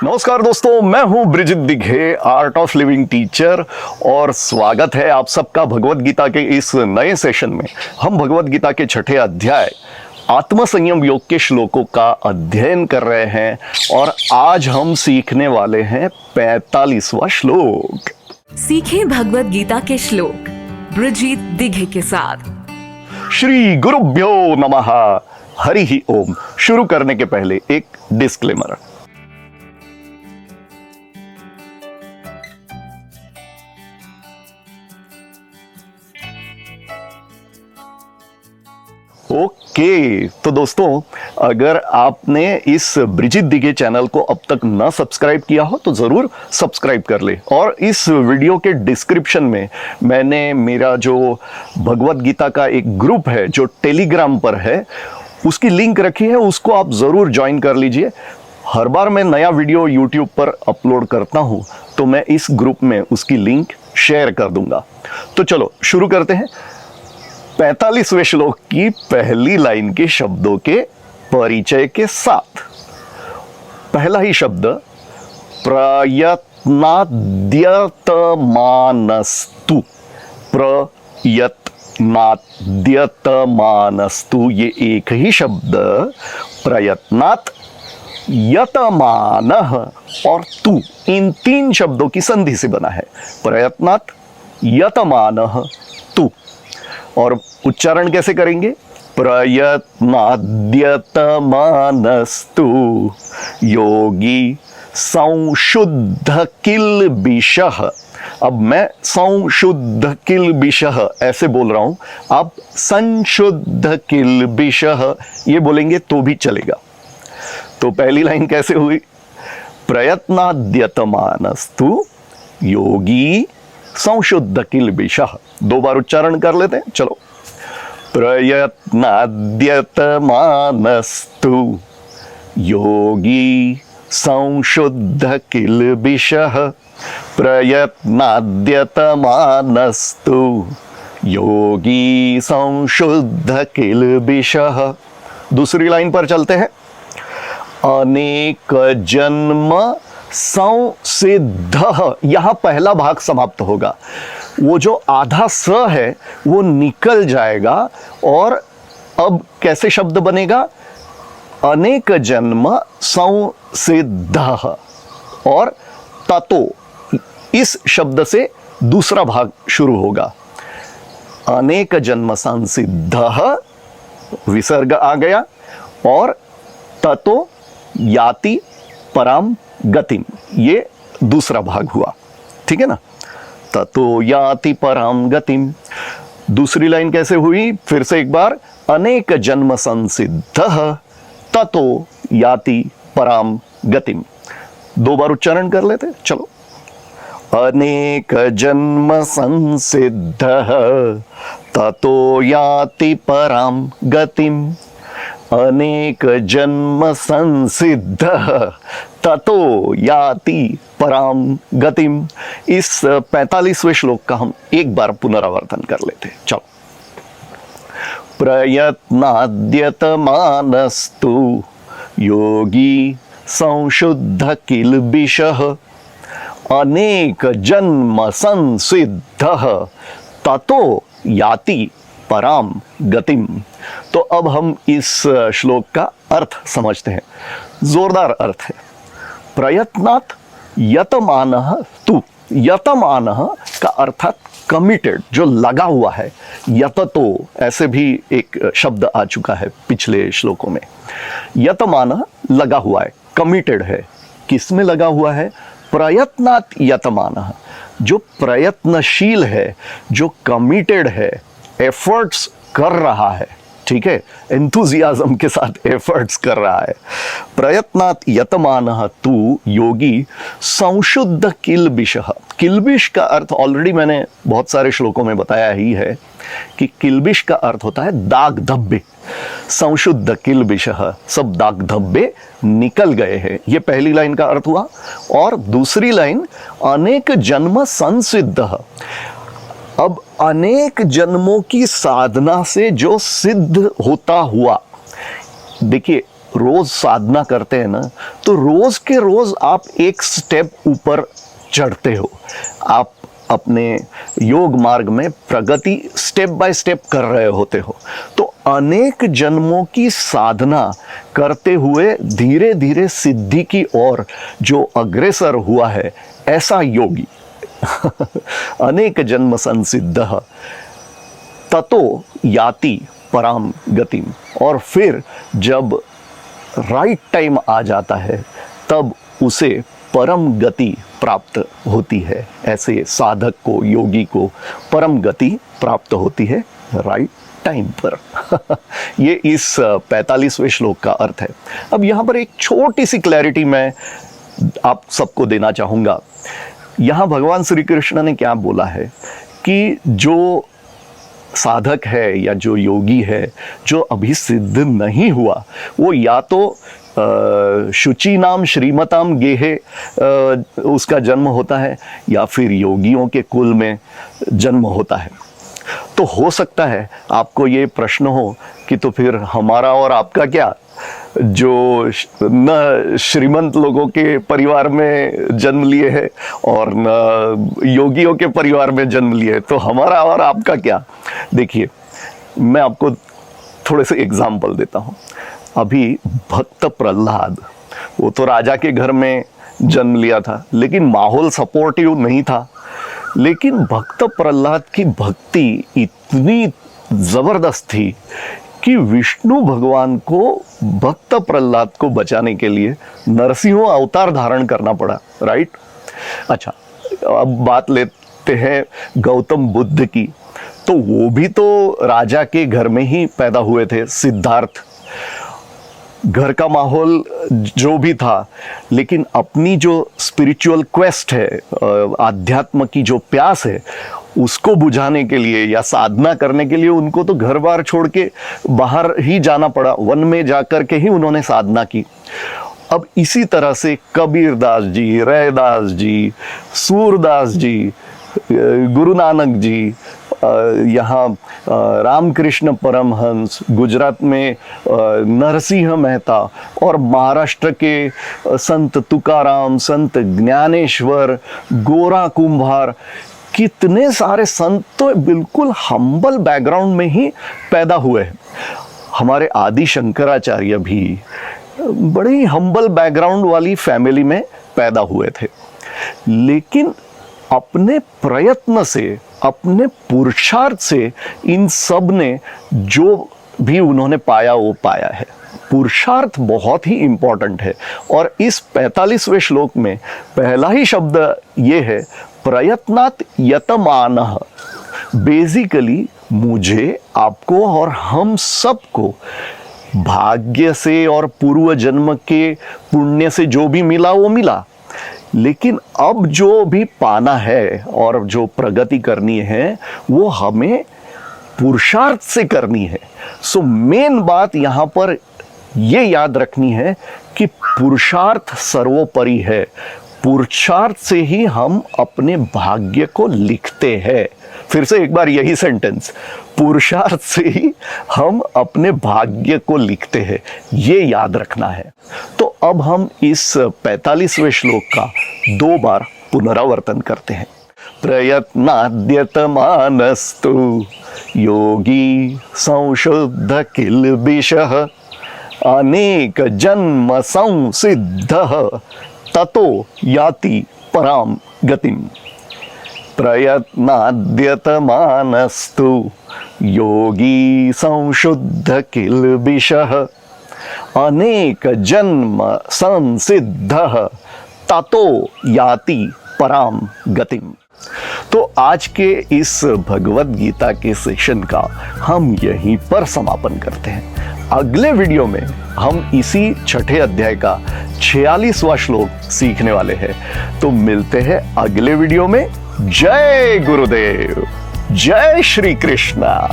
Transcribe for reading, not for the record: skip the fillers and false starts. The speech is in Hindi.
नमस्कार दोस्तों, मैं हूं Brigitte Dighe, Art of Living teacher, और स्वागत है आप सबका भगवत गीता के इस नए सेशन में। हम भगवत गीता के छठे अध्याय आत्मसंयम योग के श्लोकों का अध्ययन कर रहे हैं और आज हम सीखने वाले हैं 45वां श्लोक। सीखें भगवत गीता के श्लोक ब्रिजित दिघे के साथ। श्री गुरुभ्यो नमः, हरि ही ओम। शुरू करने के पहले एक डिस्क्लेमर। ओके, तो दोस्तों, अगर आपने इस ब्रिजित दिघे चैनल को अब तक ना सब्सक्राइब किया हो तो जरूर सब्सक्राइब कर ले। और इस वीडियो के डिस्क्रिप्शन में मैंने मेरा जो भगवत गीता का एक ग्रुप है जो टेलीग्राम पर है उसकी लिंक रखी है, उसको आप जरूर ज्वाइन कर लीजिए। हर बार मैं नया वीडियो यूट्यूब पर अपलोड करता हूं तो मैं इस ग्रुप में उसकी लिंक शेयर कर दूंगा। तो चलो शुरू करते हैं 45वें श्लोक की पहली लाइन के शब्दों के परिचय के साथ। पहला ही शब्द प्रयत्नाद्यतमानस्तु। प्रयत्नाद्यतमानस्तु, ये एक ही शब्द प्रयत्नात्, यतमानः और तु, इन तीन शब्दों की संधि से बना है। प्रयत्नात्, यतमानः, तु। और उच्चारण कैसे करेंगे? प्रयत्नाद्यतमानस्तु योगी संशुद्ध किल्बिषः। अब मैं संशुद्ध किल्बिषः ऐसे बोल रहा हूं, आप संशुद्ध किल्बिषः ये बोलेंगे तो भी चलेगा। तो पहली लाइन कैसे हुई? प्रयत्नाद्यतमानस्तु योगी संशुद्ध किल्बिषः। दो बार उच्चारण कर लेते हैं, चलो। प्रयत्नाद्यतमानस्तु योगी संशुद्ध किल्बिषः। प्रयत्नाद्यतमानस्तु योगी संशुद्ध किल्बिषः। दूसरी लाइन पर चलते हैं। अनेक जन्म संसिद्धः, यहां पहला भाग समाप्त होगा। वो जो आधा स है वो निकल जाएगा और अब कैसे शब्द बनेगा? अनेक जन्म संसिद्धः और ततो, इस शब्द से दूसरा भाग शुरू होगा। अनेक जन्म संसिद्धः, विसर्ग आ गया, और ततो याति पराम गतिम, ये दूसरा भाग हुआ। ठीक है ना? ततो याति पराम गतिम। दूसरी लाइन कैसे हुई? फिर से एक बार। अनेक जन्म संसिद्धः ततो याति पराम गतिम। दो बार उच्चारण कर लेते, चलो। अनेक जन्म संसिद्धः ततो याति पराम गतिम। अनेक जन्म संसिद्धः ततो याति पराम गतिम। इस 45वें श्लोक का हम एक बार पुनरावर्तन कर लेते हैं, चलो। प्रयत्नाद्यतमानस्तु योगी संशुद्ध किल्बिषः। अनेक जन्म संसिद्धः ततो याति पराम गतिम। तो अब हम इस श्लोक का अर्थ समझते हैं। जोरदार अर्थ है। प्रयत्नात् यतमानः तु, यतमानः का अर्थात कमिटेड, जो लगा हुआ है। यततो ऐसे भी एक शब्द आ चुका है पिछले श्लोकों में। यतमानः लगा हुआ है, कमिटेड है। किस में लगा हुआ है? प्रयत्नात् यतमानः, जो प्रयत्नशील है, जो कमिटेड है, एफर्ट्स कर रहा है। ठीक है, एंथुजियाज्म के साथ एफर्ट्स कर रहा है। प्रयत्नात् यतमानः तु योगी संशुद्ध किल्बिषः। किल्बिष का अर्थ ऑलरेडी मैंने बहुत सारे श्लोकों में बताया ही है कि किल्बिष का अर्थ होता है दाग धब्बे। संशुद्ध किल्बिषः, सब दाग धब्बे निकल गए हैं। ये पहली लाइन का अर्थ हुआ। और दूसरी लाइन अनेक जन्म संसिद्धः। अब अनेक जन्मों की साधना से जो सिद्ध होता हुआ, देखिए रोज साधना करते हैं ना, तो रोज के रोज आप एक स्टेप ऊपर चढ़ते हो। आप अपने योग मार्ग में प्रगति स्टेप बाय स्टेप कर रहे होते हो। तो अनेक जन्मों की साधना करते हुए धीरे धीरे सिद्धि की ओर जो अग्रसर हुआ है, ऐसा योगी अनेक जन्म संसिद्धः ततो याति पराम गतिम। और फिर जब राइट टाइम आ जाता है तब उसे परम गति प्राप्त होती है। ऐसे साधक को, योगी को परम गति प्राप्त होती है राइट टाइम पर ये इस 45वें श्लोक का अर्थ है। अब यहाँ पर एक छोटी सी क्लैरिटी मैं आप सबको देना चाहूँगा। यहाँ भगवान श्री कृष्ण ने क्या बोला है कि जो साधक है या जो योगी है जो अभी सिद्ध नहीं हुआ, वो या तो शुचि नाम श्रीमताम गेहे उसका जन्म होता है या फिर योगियों के कुल में जन्म होता है। तो हो सकता है आपको ये प्रश्न हो कि तो फिर हमारा और आपका क्या, जो न श्रीमंत लोगों के परिवार में जन्म लिए हैं और न योगियों के परिवार में जन्म लिए, तो हमारा और आपका क्या। देखिए, मैं आपको थोड़े से एग्जाम्पल देता हूँ। अभी भक्त प्रहलाद, वो तो राजा के घर में जन्म लिया था, लेकिन माहौल सपोर्टिव नहीं था। लेकिन भक्त प्रहलाद की भक्ति इतनी जबरदस्त थी कि विष्णु भगवान को भक्त प्रहलाद को बचाने के लिए नरसिंह अवतार धारण करना पड़ा, राइट। अच्छा, अब बात लेते हैं गौतम बुद्ध की। तो वो भी तो राजा के घर में ही पैदा हुए थे, सिद्धार्थ। घर का माहौल जो भी था, लेकिन अपनी जो स्पिरिचुअल क्वेस्ट है, आध्यात्म की जो प्यास है, उसको बुझाने के लिए या साधना करने के लिए उनको तो घर बार छोड़ के बाहर ही जाना पड़ा। वन में जाकर के ही उन्होंने साधना की। अब इसी तरह से कबीरदास जी, रैदास जी, सूरदास जी, गुरु नानक जी, यहाँ रामकृष्ण परमहंस, गुजरात में नरसिंह मेहता, और महाराष्ट्र के संत तुकाराम, संत ज्ञानेश्वर, गोरा कुंभार, कितने सारे संत तो बिल्कुल हम्बल बैकग्राउंड में ही पैदा हुए हैं। हमारे आदि शंकराचार्य भी बड़े ही हम्बल बैकग्राउंड वाली फैमिली में पैदा हुए थे, लेकिन अपने प्रयत्न से, अपने पुरुषार्थ से इन सब ने जो भी उन्होंने पाया वो पाया है। पुरुषार्थ बहुत ही इंपॉर्टेंट है। और इस 45वें श्लोक में पहला ही शब्द ये है, प्रयत्नात् यतमानः। बेसिकली मुझे, आपको और हम सबको भाग्य से और पूर्व जन्म के पुण्य से जो भी मिला वो मिला, लेकिन अब जो भी पाना है और जो प्रगति करनी है वो हमें पुरुषार्थ से करनी है। सो मेन बात यहाँ पर ये याद रखनी है कि पुरुषार्थ सर्वोपरि है। पुरुषार्थ से ही हम अपने भाग्य को लिखते हैं। फिर से एक बार यही सेंटेंस, पुरुषार्थ से ही हम अपने भाग्य को लिखते हैं, ये याद रखना है। तो अब हम इस 45वें श्लोक का 2 बार पुनरावर्तन करते हैं। प्रयत्नाद्यतमानस्तु योगी संशुद्ध किल्बिषः अनेक जन्म संसिद्धः ततो याति पराम गतिम। प्रयत्नाद्यतमानस्तु योगी संशुद्ध किल्बिषः अनेक जन्म संसिद्धः ततो याति पराम गतिम। तो आज के इस भगवद गीता के सेशन का हम यहीं पर समापन करते हैं। अगले वीडियो में हम इसी 6ठे अध्याय का 46वां श्लोक सीखने वाले हैं। तो मिलते हैं अगले वीडियो में। जय गुरुदेव, जय श्री कृष्णा।